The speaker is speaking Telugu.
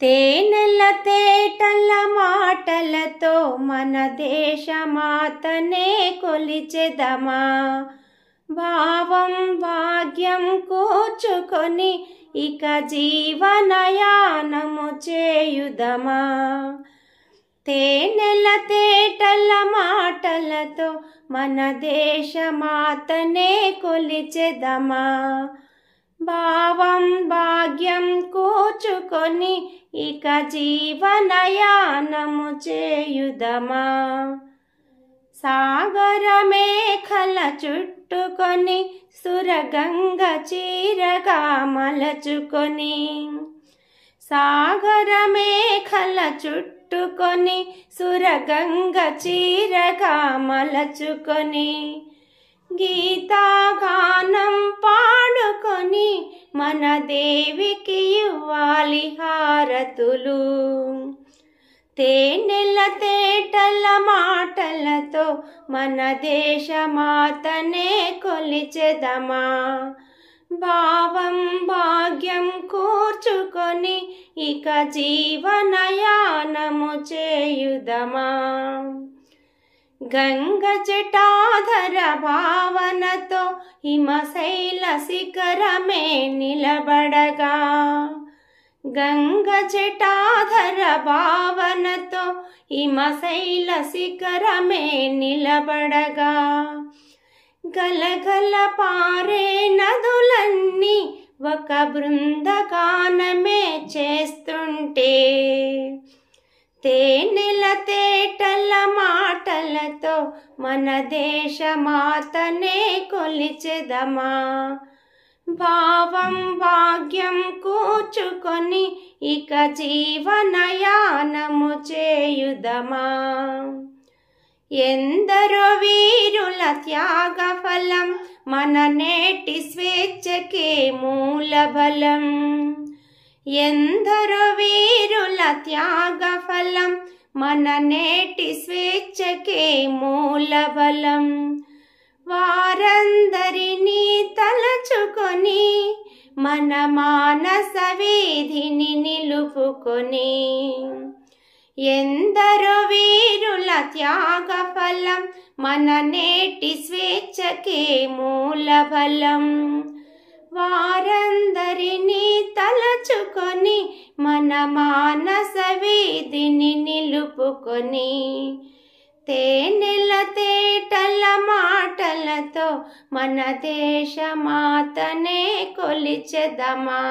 తేనెల తేటల మాటలతో మన దేశమాతనే కొలిచెదమా. భావం భాగ్యం కూర్చుకొని ఇక జీవనయానము చేయుదమా. తేనెల తేటల మాటలతో మన దేశమాతనే కొలిచెదమా. భావం భాగ్యం కూర్చుకొని ఇక జీవనయానము చేయుదమా. సాగర మేఖల చుట్టుకొని సురగంగ చీరగా మలచుకొని. సాగర మేఖల చుట్టుకొని సురగంగ చీరగా మలచుకొని. గీతాగానం పాడుకొని మన దేవికి ఇవ్వాలి హారతులు. తేనెల తేటల మాటలతో మన దేశమాతనే కొలిచెదమా. భావం భాగ్యం కూర్చుకొని ఇక జీవనయానము చేయుదమా. గంగ జటాధర భావనతో హిమశైల శిఖరమే నిలబడగా. గంగ జటాధర భావనతో హిమశైల శిఖరమే నిలబడగా. గలగల పారే నదులన్నీ ఒక బృందగానమే చేస్తుంటే. తేనెల తేటల మాటలతో మన దేశమాతనే కొలిచెదమా. భావం భాగ్యం కూర్చుకొని ఇక జీవనయానము చేయుదమా. ఎందరో వీరుల త్యాగ ఫలం మన నేటి స్వేచ్ఛకే మూలబలం. ఎందరో వీరుల త్యాగ ఫలం మన నేటి స్వేచ్ఛకే మూలబలం. వారందరినీ తలచుకొని మన మానస వీధిని నిలుపుకొని. ఎందరో వీరుల త్యాగ ఫలం మన నేటి స్వేచ్ఛకే మూలబలం. వారందరినీ తలచుకొని మన మానస వీధిని నిలుపుకొని. తేనెల తేటల మాటలతో మన దేశమాతనే కొలిచెదమా.